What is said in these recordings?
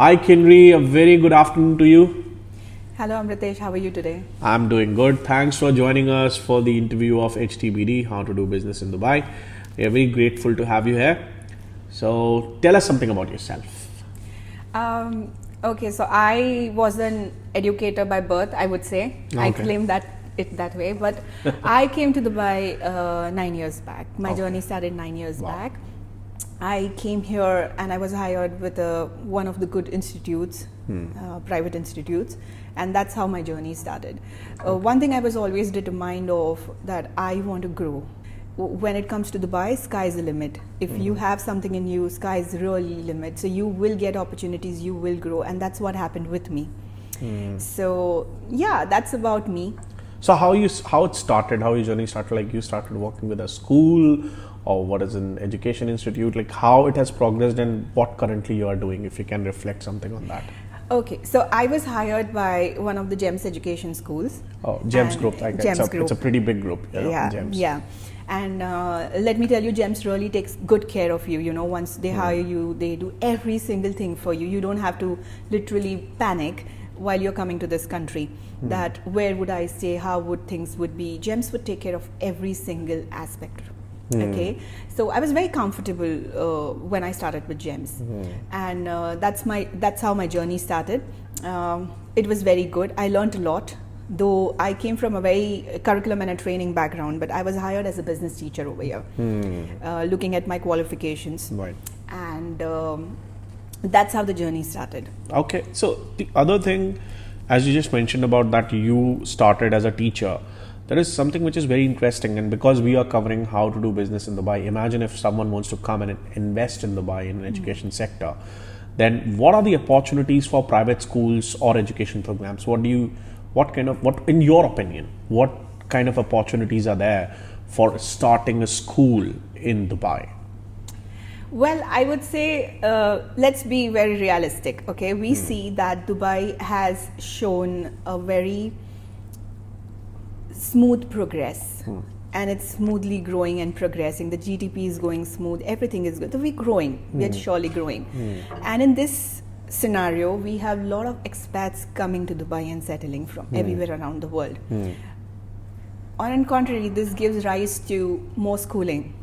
Hi Kinnari, a very good afternoon to you. Hello Amritesh, how are you today? I'm doing good. Thanks for joining us for the interview of HTBD, How to Do Business in Dubai. We are very grateful to have you here. So tell us something about yourself. Okay, so I was an educator by birth, I would say. I Okay. claim that way, but I came to Dubai 9 years back. My journey started 9 years Wow. back. I came here and I was hired with one of the good institutes, private institutes, and that's how my journey started. One thing I was always determined of that I want to grow. When it comes to Dubai, sky's the limit. If you have something in you, sky's really the limit. So you will get opportunities, you will grow, and that's what happened with me. So yeah, that's about me. So how it started, how your journey started, like you started working with a school or what is an education institute, like how it has progressed and what currently you are doing, if you can reflect something on that. Okay, so I was hired by one of the GEMS education schools. Oh, GEMS And group, like GEMS group. it's a pretty big group. GEMS. Yeah. And let me tell you, GEMS really takes good care of you. You know, once they hire you, they do every single thing for you. You don't have to literally panic while you're coming to this country. That where would I stay? How would things would be? GEMS would take care of every single aspect. Okay, so I was very comfortable when I started with GEMS, and that's how my journey started. It was very good. I learned a lot. Though I came from a very curriculum and a training background, but I was hired as a business teacher over here, looking at my qualifications, Right. and that's how the journey started. Okay, so the other thing, as you just mentioned about that you started as a teacher, there is something which is very interesting, and because we are covering how to do business in Dubai, imagine if someone wants to come and invest in Dubai in an education sector, then what are the opportunities for private schools or education programs? What in your opinion, what kind of opportunities are there for starting a school in Dubai? Well, I would say let's be very realistic. Okay, we see that Dubai has shown a very smooth progress, and it's smoothly growing and progressing. The GDP is going smooth. Everything is good. So we're growing. We're surely growing. And in this scenario, we have a lot of expats coming to Dubai and settling from everywhere around the world. On the contrary, this gives rise to more schooling.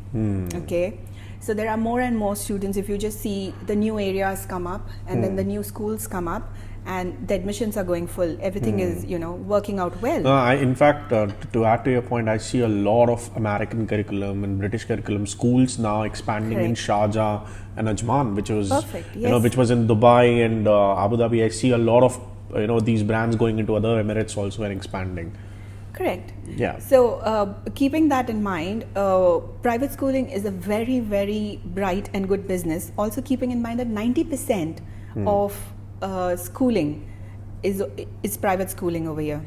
Okay, so there are more and more students. If you just see the new areas come up, and then the new schools come up, and the admissions are going full. Everything is, working out well. In fact, to add to your point, I see a lot of American curriculum and British curriculum schools now expanding in Sharjah and Ajman, which was Perfect, yes. which was in Dubai and Abu Dhabi. I see a lot of these brands going into other Emirates also and expanding. Correct. Yeah. So keeping that in mind, private schooling is a very, very bright and good business. Also keeping in mind that 90% of schooling is private schooling over here.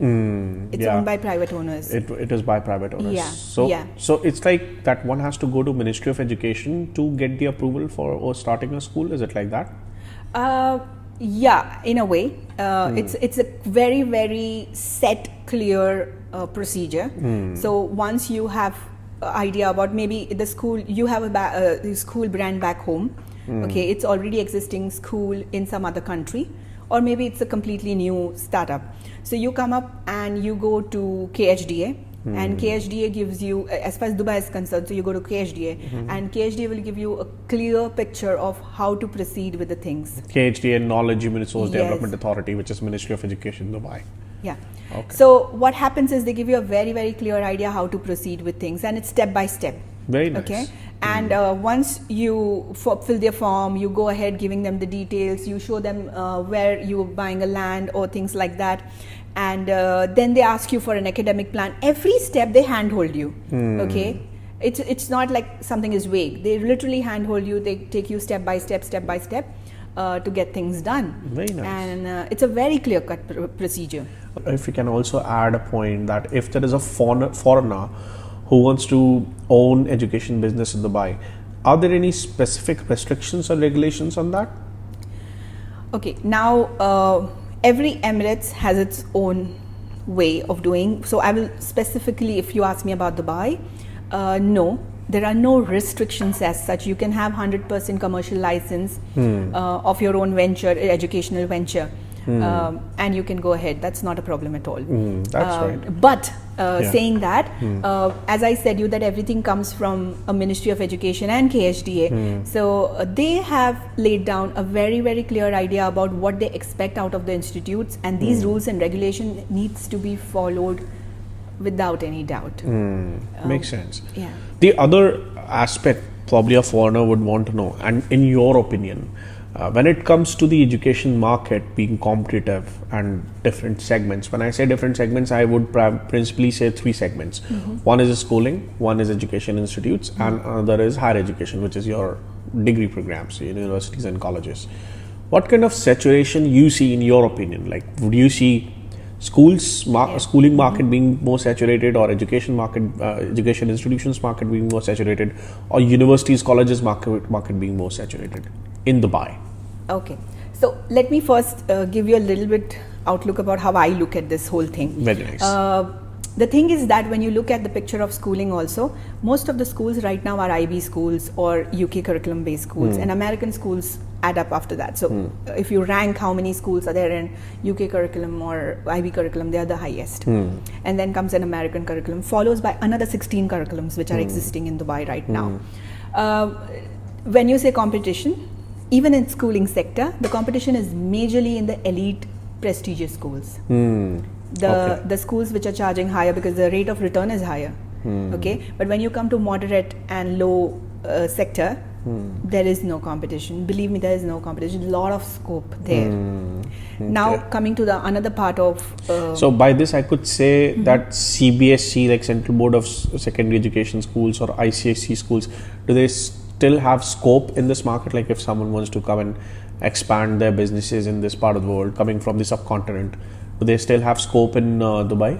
It's owned by private owners. It is by private owners. Yeah. So it's like that one has to go to Ministry of Education to get the approval for starting a school. Is it like that? Yeah, in a way. It's a very, very set, clear procedure. So once you have idea about maybe the school, you have a school brand back home. Okay, it's already existing school in some other country, or maybe it's a completely new startup. So you come up and you go to KHDA, and KHDA gives you, as far as Dubai is concerned, so you go to KHDA, and KHDA will give you a clear picture of how to proceed with the things. KHDA, Knowledge Human Resource Yes. Development Authority, which is Ministry of Education, Dubai. Yeah. Okay. So what happens is they give you a very, very clear idea how to proceed with things, and it's step by step. Very nice. Okay, and once you fill their form, you go ahead giving them the details, you show them where you're buying a land or things like that, and then they ask you for an academic plan. Every step they handhold you. Okay, it's not like something is vague. They literally handhold you. They take you step by step to get things done. Very nice. And it's a very clear cut procedure. If you can also add a point that if there is a foreigner who wants to own education business in Dubai, are there any specific restrictions or regulations on that? Okay, now every Emirates has its own way of doing. So I will specifically, if you ask me about Dubai, no. there are no restrictions as such. You can have 100% commercial license of your own venture, educational venture. And you can go ahead. That's not a problem at all. That's right. But saying that, as I said you, that everything comes from a Ministry of Education and KHDA. So they have laid down a very, very clear idea about what they expect out of the institutes, and these rules and regulation needs to be followed without any doubt. Makes sense. Yeah. The other aspect probably a foreigner would want to know, and in your opinion, when it comes to the education market being competitive and different segments, when I say different segments, I would principally say 3 segments. One is schooling, one is education institutes, and another is higher education, which is your degree programs, universities and colleges. What kind of saturation you see in your opinion? Like, would you see schooling market being more saturated, or education institutions market being more saturated, or universities, colleges market being more saturated in Dubai? Okay, so let me first give you a little bit outlook about how I look at this whole thing. Very nice. The thing is that when you look at the picture of schooling also, most of the schools right now are IB schools or UK curriculum based schools, and American schools add up after that. So if you rank how many schools are there in UK curriculum or IB curriculum, they are the highest. And then comes an American curriculum, follows by another 16 curriculums which are existing in Dubai right now. When you say competition, even in schooling sector, the competition is majorly in the elite prestigious schools. The schools which are charging higher because the rate of return is higher. Okay, but when you come to moderate and low sector, there is no competition. Believe me, there is no competition. A lot of scope there. Now coming to the another part of so by this I could say that CBSE, like Central Board of Secondary Education Schools, or ICSE schools, do they still have scope in this market? Like if someone wants to come and expand their businesses in this part of the world, coming from the subcontinent, do they still have scope in Dubai?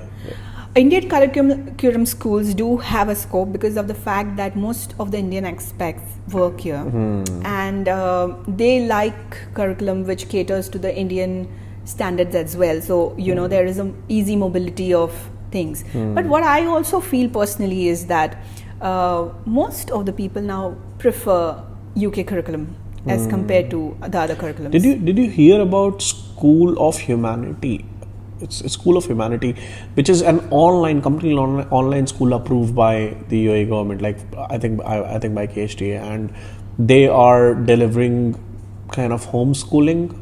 Indian curriculum schools do have a scope because of the fact that most of the Indian expats work here, and they like curriculum which caters to the Indian standards as well. So there is an easy mobility of things. But what I also feel personally is that most of the people now prefer UK curriculum as compared to the other curriculums. Did you hear about School of Humanity? It's a School of Humanity, which is an completely online school approved by the UAE government. Like I think by KHDA, and they are delivering kind of homeschooling,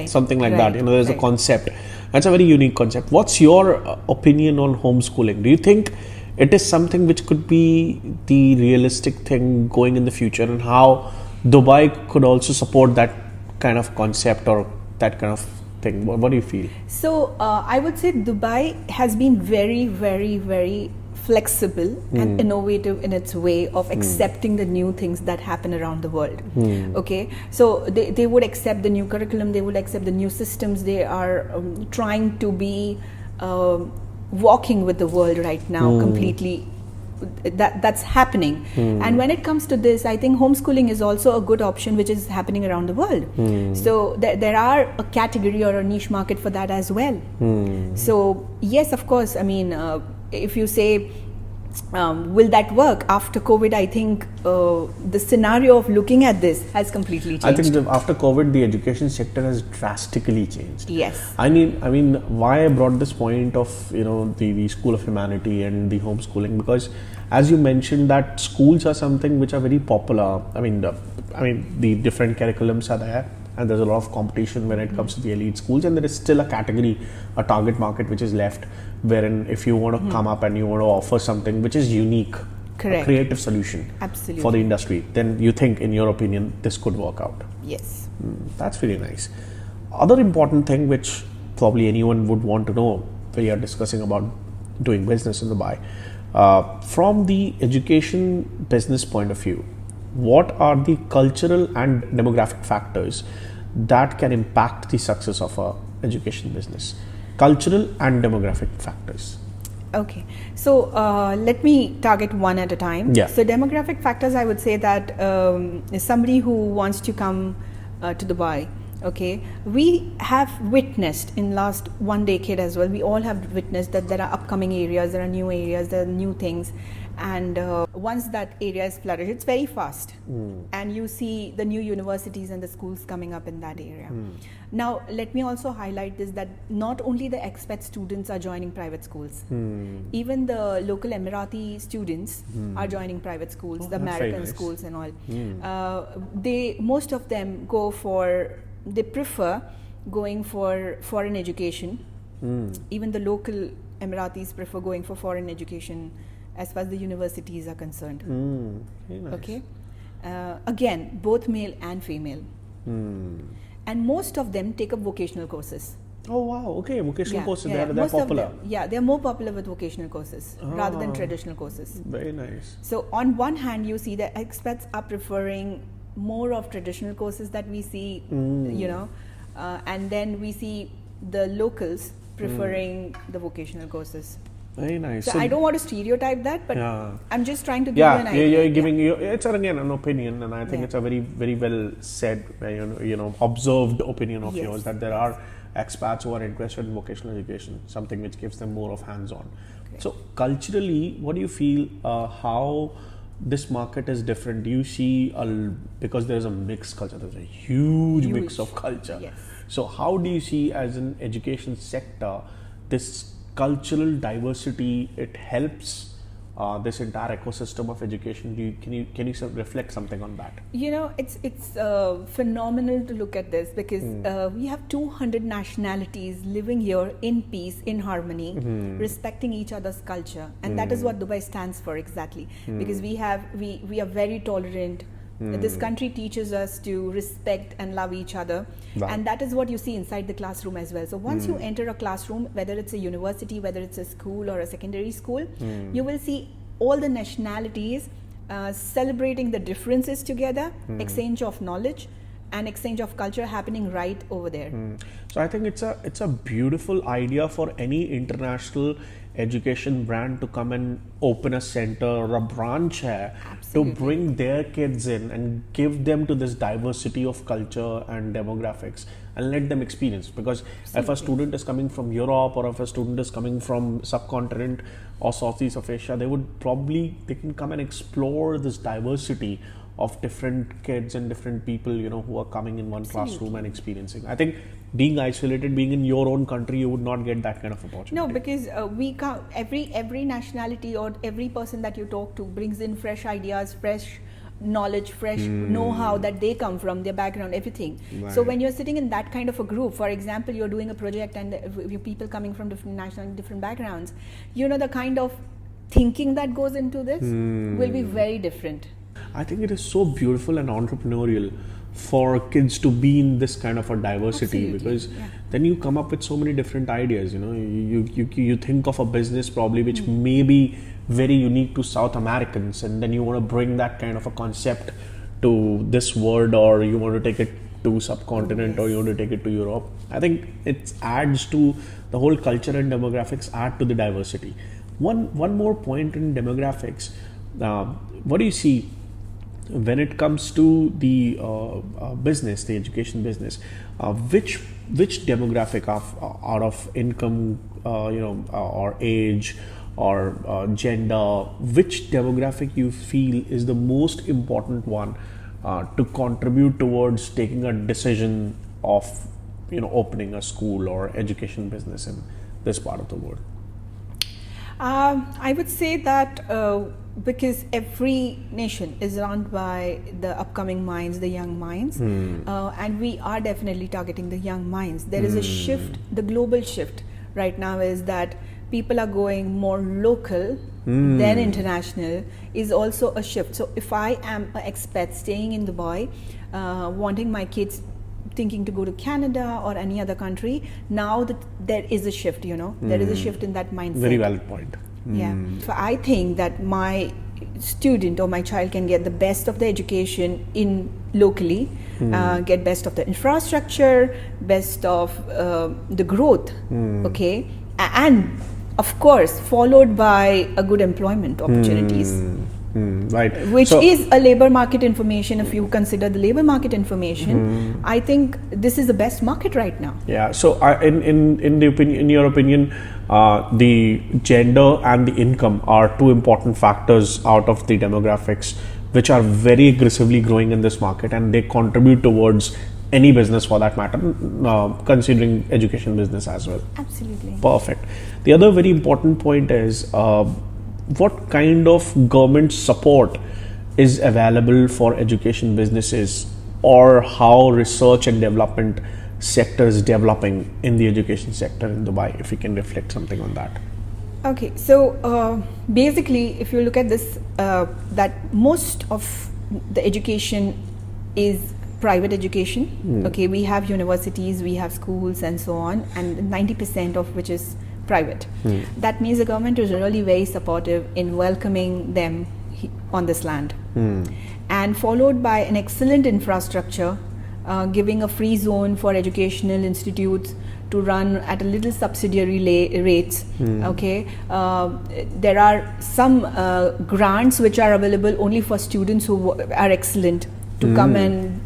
something like that. There's a concept. That's a very unique concept. What's your opinion on homeschooling? Do you think it is something which could be the realistic thing going in the future, and how Dubai could also support that kind of concept or that kind of thing? What do you feel? So I would say Dubai has been very, very, very flexible and innovative in its way of accepting the new things that happen around the world. Okay, so they would accept the new curriculum, they would accept the new systems. They are trying to be walking with the world right now completely. That's happening. And when it comes to this, I think homeschooling is also a good option which is happening around the world. So there are a category or a niche market for that as well. So yes, of course, I mean, if you say will that work after COVID, I think the scenario of looking at this has completely changed. I think after COVID, the education sector has drastically changed. Yes. I mean, why I brought this point of the School of Humanity and the homeschooling, because as you mentioned that schools are something which are very popular. I mean the different curriculums are there, and there's a lot of competition when it comes to the elite schools, and there is still a category, a target market which is left, wherein if you want to come up and you want to offer something which is unique, a creative solution for the industry, then you think, in your opinion, this could work out. Yes. That's really nice. Other important thing which probably anyone would want to know when you're discussing about doing business in Dubai, from the education business point of view, what are the cultural and demographic factors that can impact the success of a education business? Cultural and demographic factors. Okay, so let me target one at a time. Yeah. So demographic factors, I would say that somebody who wants to come to Dubai, Okay, we have witnessed in last one decade as well. We all have witnessed that there are upcoming areas, there are new areas, there are new things, and once that area is flourished, it's very fast, and you see the new universities and the schools coming up in that area. Now, let me also highlight this, that not only the expat students are joining private schools, even the local Emirati students are joining private schools, the American nice. schools and all. Most of them they prefer going for foreign education. Even the local Emiratis prefer going for foreign education as far as the universities are concerned. Very nice. Okay, again, both male and female, and most of them take up vocational courses. Oh wow, okay, vocational courses, they're most of popular. them, they're more popular with vocational courses rather than traditional courses. Very nice. So on one hand, you see that expats are preferring more of traditional courses that we see, and then we see the locals preferring the vocational courses. Very nice. So I don't want to stereotype that, but I'm just trying to give you an idea. You're giving it's again an opinion, and I think it's a very, very well said, observed opinion of yours, that there are expats who are interested in vocational education, something which gives them more of hands-on. Okay. So culturally, what do you feel, how this market is different? Do you see, because there's a mixed culture, there's a huge mix of culture. Yes. So how do you see, as an education sector, this cultural diversity, it helps this entire ecosystem of education? Can you reflect something on that? It's phenomenal to look at this, because we have 200 nationalities living here in peace, in harmony, respecting each other's culture, and that is what Dubai stands for exactly. Because we are very tolerant. This country teaches us to respect and love each other, and that is what you see inside the classroom as well. So once you enter a classroom, whether it's a university, whether it's a school or a secondary school, you will see all the nationalities celebrating the differences together, exchange of knowledge and exchange of culture happening right over there. So I think it's a beautiful idea for any international education brand to come and open a center or a branch here to bring their kids in and give them to this diversity of culture and demographics and let them experience. Because if a student is coming from Europe, or if a student is coming from subcontinent or Southeast of Asia, they can come and explore this diversity of different kids and different people, who are coming in one classroom and experiencing. I think being isolated, being in your own country, you would not get that kind of opportunity. No, because every nationality or every person that you talk to brings in fresh ideas, fresh knowledge, fresh know-how that they come from, their background, everything. Right. So when you're sitting in that kind of a group, for example, you're doing a project and people coming from different national, different backgrounds, the kind of thinking that goes into this will be very different. I think it is so beautiful and entrepreneurial for kids to be in this kind of a diversity. Absolutely. Because then you come up with so many different ideas. You think of a business probably which may be very unique to South Americans, and then you want to bring that kind of a concept to this world, or you want to take it to subcontinent, or you want to take it to Europe. I think it adds to the whole culture, and demographics add to the diversity. One more point in demographics. What do you see when it comes to the business, the education business? Which demographic out of income, or age, or gender, which demographic you feel is the most important one to contribute towards taking a decision of opening a school or education business in this part of the world? I would say that because every nation is run by the upcoming minds, the young minds, and we are definitely targeting the young minds. There is a shift. The global shift right now is that people are going more local than international, is also a shift. So if I am an expat staying in Dubai, wanting my kids thinking to go to Canada or any other country, now that there is a shift, there is a shift in that mindset. Very valid point. Yeah. So I think that my student or my child can get the best of the education in locally, get best of the infrastructure, best of the growth, and of course followed by a good employment opportunities. Right. which So, is a labor market information. If you consider the labor market information, I think this is the best market right now. yeah. So, in your opinion, the gender and the income are two important factors out of the demographics, which are very aggressively growing in this market, and they contribute towards any business for that matter, considering education business as well. Absolutely. Perfect. The other very important point is what kind of government support is available for education businesses, or how research and development sector is developing in the education sector in Dubai, if you can reflect something on that. Okay, so basically, if you look at this, that most of the education is private education. Okay, we have universities, we have schools, and so on, and 90% of which is private. That means the government is really very supportive in welcoming them on this land, and followed by an excellent infrastructure, giving a free zone for educational institutes to run at a little subsidiary rates. Okay, there are some grants which are available only for students who are excellent to come and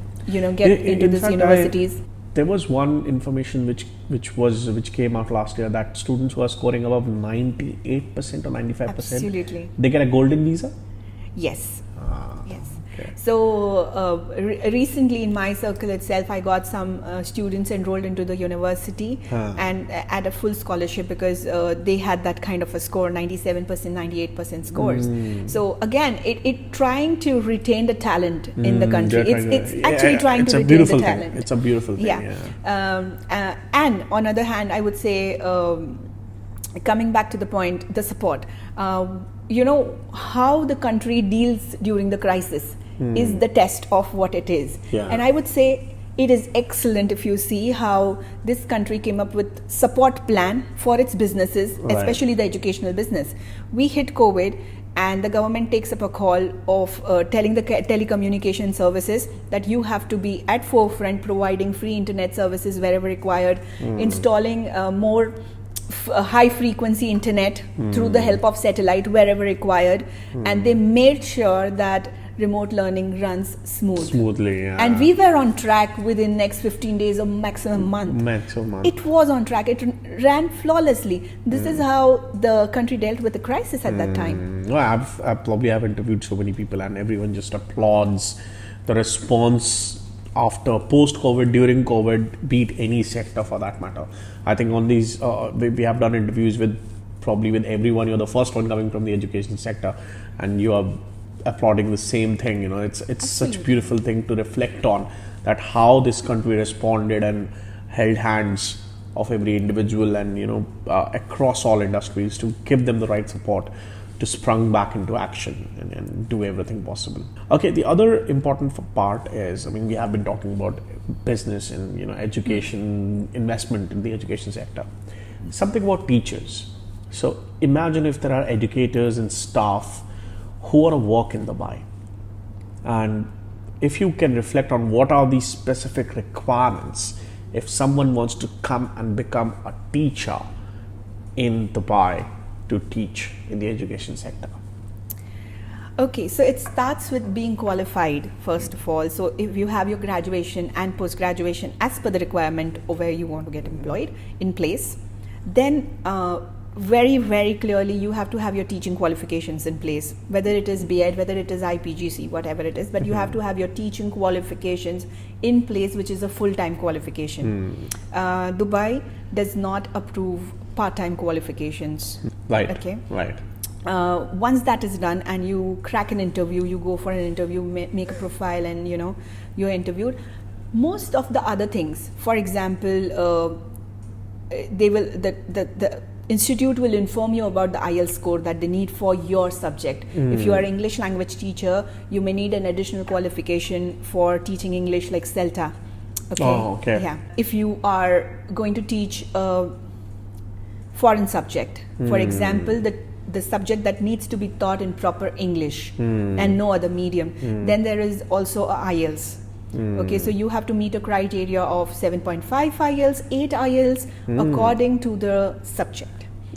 get into these universities. There was one information which came out last year, that students who are scoring above 98% or 95%, Absolutely. they get a golden visa. Yes. Yes. Okay. So recently in my circle itself, I got some students enrolled into the university and at a full scholarship, because they had that kind of a score, 97%, 98% scores. So again, it trying to retain the talent in the country. It's actually trying to retain the talent. It's a beautiful thing. And on the other hand, I would say, coming back to the point, the support. How the country deals during the crisis is the test of what it is. And I would say it is excellent if you see how this country came up with support plan for its businesses, especially the educational business. We hit COVID, and the government takes up a call of telling the telecommunication services that you have to be at forefront, providing free internet services wherever required, installing more high frequency internet through the help of satellite wherever required, and they made sure that remote learning runs smoothly. And we were on track within next 15 days or maximum month. It was on track. It ran flawlessly. This is how the country dealt with the crisis at that time. I probably have interviewed so many people, and everyone just applauds the response after post-COVID, during COVID, be it any sector for that matter. I think on these, we have done interviews with everyone. You're the first one coming from the education sector, and you are applauding the same thing. It's such a beautiful thing to reflect on, that how this country responded and held hands of every individual, and across all industries, to give them the right support to sprung back into action and do everything possible. Okay, the other important part is, we have been talking about business and education, investment in the education sector. Something about teachers. So imagine if there are educators and staff who are at work in Dubai, and if you can reflect on what are the specific requirements if someone wants to come and become a teacher in Dubai, to teach in the education sector. Okay, so it starts with being qualified first of all. So if you have your graduation and post-graduation as per the requirement of where you want to get employed in place, then very, very clearly you have to have your teaching qualifications in place, whether it is B.Ed, whether it is IPGC, whatever it is, but you have to have your teaching qualifications in place, which is a full-time qualification. Dubai does not approve part-time qualifications. Right. Okay. Right. Once that is done and you crack an interview, you go for an interview, make a profile, and you're interviewed. Most of the other things, for example, the institute will inform you about the IELTS score that they need for your subject. If you are English language teacher, you may need an additional qualification for teaching English, like CELTA. Okay. Oh, okay. Yeah. If you are going to teach a foreign subject, for example, the subject that needs to be taught in proper English and no other medium, then there is also a IELTS. Okay, so you have to meet a criteria of 7.5 IELTS, 8 IELTS according to the subject.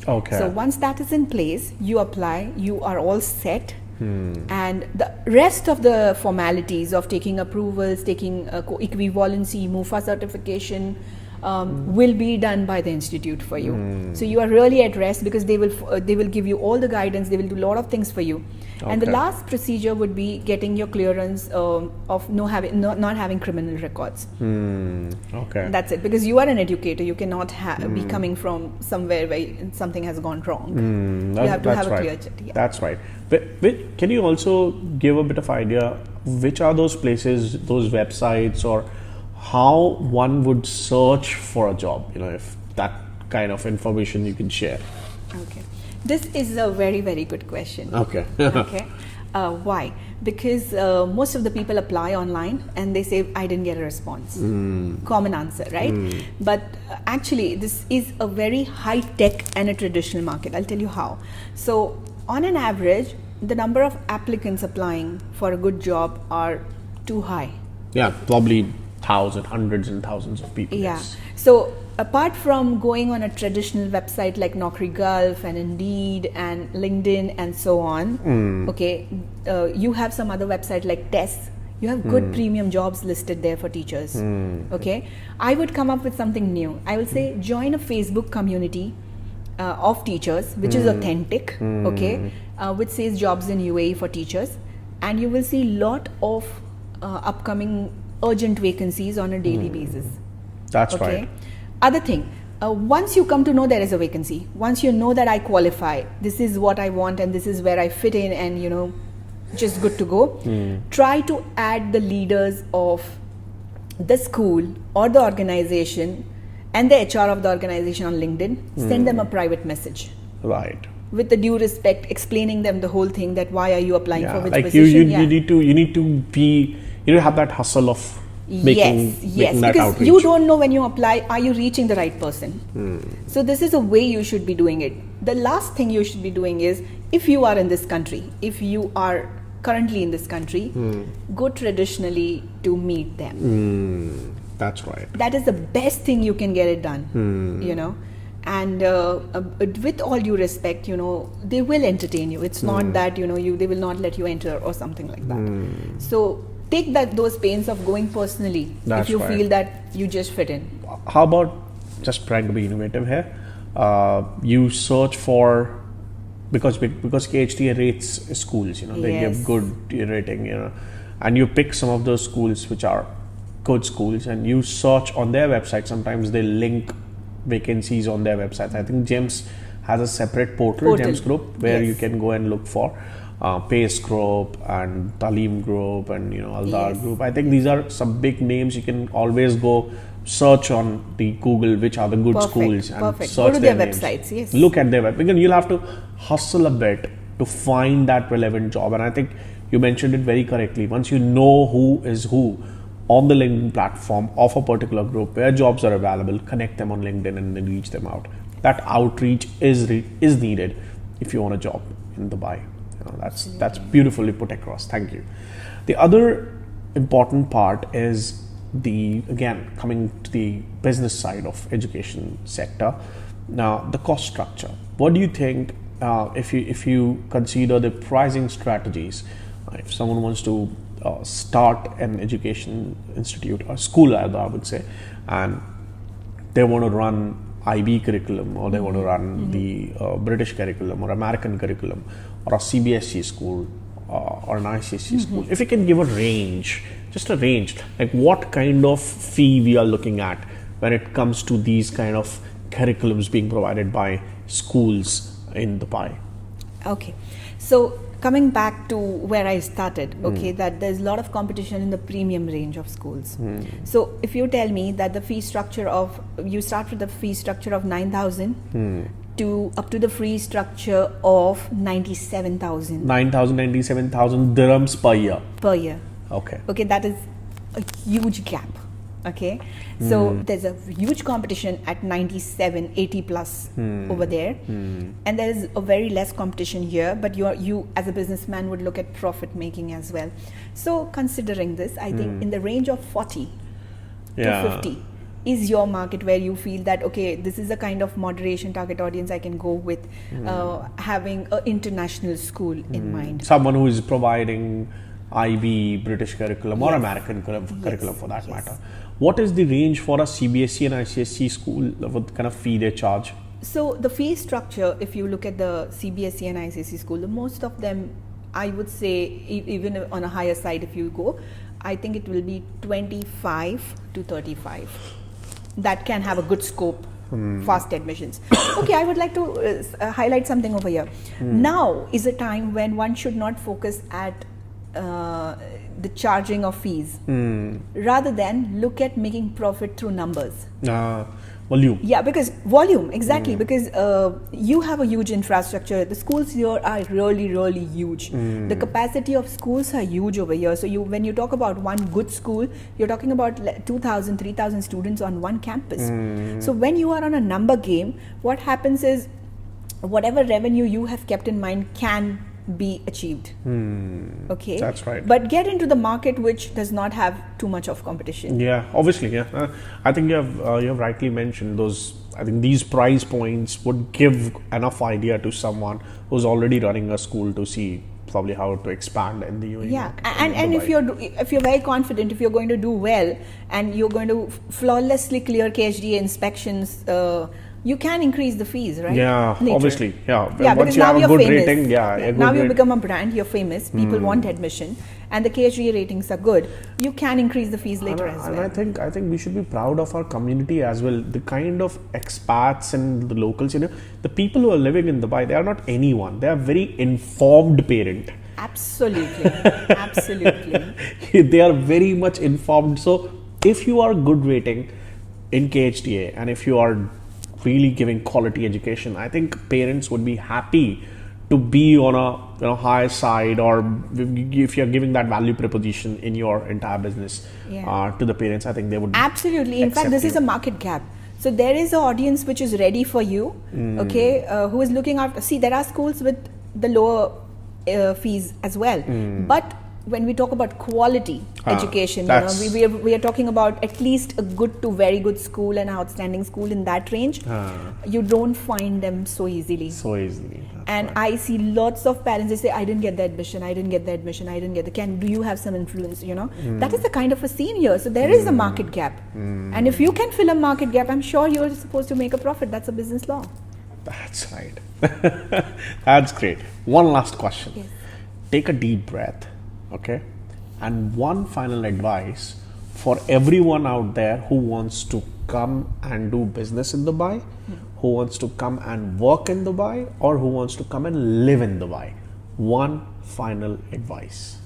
Okay. So once that is in place, you apply, you are all set. And the rest of the formalities of taking approvals, taking equivalency, MUFA certification, will be done by the institute for you. So you are really at rest, because they will give you all the guidance. They will do a lot of things for you. And the last procedure would be getting your clearance of not having criminal records. Okay. That's it, because you are an educator. You cannot be coming from somewhere where something has gone wrong. You have to have a clear check. Yeah. That's right. But can you also give a bit of idea which are those places, those websites, or how one would search for a job? If that kind of information you can share. Okay. This is a very, very good question. Okay. Okay. Why? Because most of the people apply online and they say, I didn't get a response. Common answer, right? But actually, this is a very high tech and a traditional market. I'll tell you how. So, on an average, the number of applicants applying for a good job are too high. Yeah, probably hundreds and thousands of people. Yeah. Yes. So apart from going on a traditional website like Naukri Gulf and Indeed and LinkedIn and so on, okay, you have some other website like TESS. You have good premium jobs listed there for teachers. Okay, I would come up with something new. I will say join a Facebook community of teachers, which is authentic. Okay, which says jobs in UAE for teachers, and you will see lot of upcoming urgent vacancies on a daily basis. That's right. Other thing, once you come to know there is a vacancy, once you know that I qualify, this is what I want and this is where I fit in, and just good to go, try to add the leaders of the school or the organization and the HR of the organization on LinkedIn, send them a private message. Right. With the due respect, explaining them the whole thing, that why are you applying for which like position. You need to be, have that hustle of making that because outreach. you don't know when you apply, are you reaching the right person? So this is a way you should be doing it. The last thing you should be doing is, if you are in this country, if you are currently in this country, go traditionally to meet them. That's right. That is the best thing you can get it done. And with all due respect, they will entertain you. It's not that they will not let you enter or something like that. So take those pains of going personally. That's if you right. feel that you just fit in. How about just trying to be innovative here? You search for, because KHTA rates schools. They give good rating. And you pick some of those schools which are good schools, and you search on their website. Sometimes they link vacancies on their website. I think GEMS has a separate portal. GEMS Group, where you can go and look for Pace Group and Talim Group and Aldar Group. I think these are some big names. You can always go search on the Google which are the good schools and search go to their names. websites. Yes. Look at their website, because you'll have to hustle a bit to find that relevant job. And I think you mentioned it very correctly. Once you know who is who on the LinkedIn platform of a particular group where jobs are available, connect them on LinkedIn and then reach them out. That outreach is needed if you want a job in Dubai. That's beautifully put across. Thank you. The other important part is coming to the business side of education sector. Now, the cost structure. What do you think if you consider the pricing strategies? If someone wants to start an education institute or school, I would say, and they want to run IB curriculum, or they want to run the British curriculum or American curriculum, or a CBSE school or an ICSE school. If you can give a range, just a range, like what kind of fee we are looking at when it comes to these kind of curriculums being provided by schools in Dubai. Okay, so coming back to where I started, that there's a lot of competition in the premium range of schools. So if you tell me that the fee structure you start with the fee structure of 9,000 to up to the fee structure of 97,000. 97,000 dirhams per year. Per year. Okay, that is a huge gap. Okay, so there's a huge competition at 97, 80 plus over there, and there is a very less competition here, but you as a businessman would look at profit making as well. So considering this, I think in the range of 40 to 50 is your market where you feel that, okay, this is the kind of moderation target audience I can go with, having an international school in mind. Someone who is providing IB, British curriculum or Yes. American curriculum for that Yes. matter. What is the range for a CBSE and ICSE school? What kind of fee they charge? So the fee structure, if you look at the CBSE and ICSE school, the most of them, I would say, even on a higher side, if you go, I think it will be 25 to 35. That can have a good scope, fast admissions. Okay, I would like to highlight something over here. Now is a time when one should not focus at the charging of fees, rather than look at making profit through numbers. Volume. Yeah, because volume, exactly, because you have a huge infrastructure. The schools here are really, really huge. The capacity of schools are huge over here. So when you talk about one good school, you're talking about 2,000, 3,000 students on one campus. So when you are on a number game, what happens is whatever revenue you have kept in mind can be achieved. Okay, That's right. But get into the market which does not have too much of competition. Yeah, obviously, yeah. I think you have rightly mentioned those. I think these price points would give enough idea to someone who's already running a school to see probably how to expand in the UAE. Yeah, market, and in if you're very confident, if you're going to do well and you're going to flawlessly clear KHDA inspections, you can increase the fees, right? Yeah, Later. obviously, yeah. Yeah, Once because you now have a you're good famous. rating, a Now good you rate- become a brand, you're famous, people want admission, and the KHDA ratings are good. You can increase the fees later as And well. I think we should be proud of our community as well. The kind of expats and the locals, the people who are living in Dubai, they are not anyone. They are very informed parent. Absolutely, absolutely. They are very much informed. So if you are good rating in KHDA and if you are really giving quality education, I think parents would be happy to be on a higher side, or if you're giving that value proposition in your entire business to the parents, I think they would Absolutely. In fact, accept this is you. a market gap. So there is an audience which is ready for you, okay, who is looking after. See, there are schools with the lower fees as well, but when we talk about quality education, we are talking about at least a good to very good school and outstanding school in that range. You don't find them so easily. So easily. And right. I see lots of parents, they say, I didn't get the admission, I didn't get the admission, I didn't get the, do you have some influence, That is the kind of a scene here. So there is a market gap. And if you can fill a market gap, I'm sure you're supposed to make a profit. That's a business law. That's right. That's great. One last question. Yes. Take a deep breath, okay? And one final advice for everyone out there who wants to come and do business in Dubai, who wants to come and work in Dubai, or who wants to come and live in Dubai. One final advice.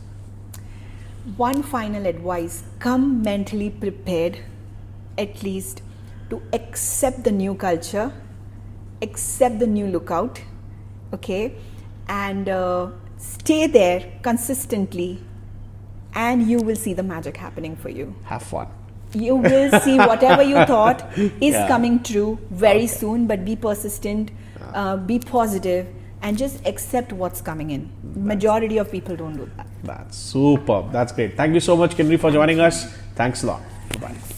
One final advice: come mentally prepared, at least, to accept the new culture, accept the new lookout, okay, and stay there consistently, and you will see the magic happening for you. Have fun. You will see whatever you thought is Yeah. coming true very soon, but be persistent, be positive, and just accept what's coming in. Majority of people don't do that. That's superb. That's great. Thank you so much, Kinnari, for joining us. Thanks a lot. Bye-bye.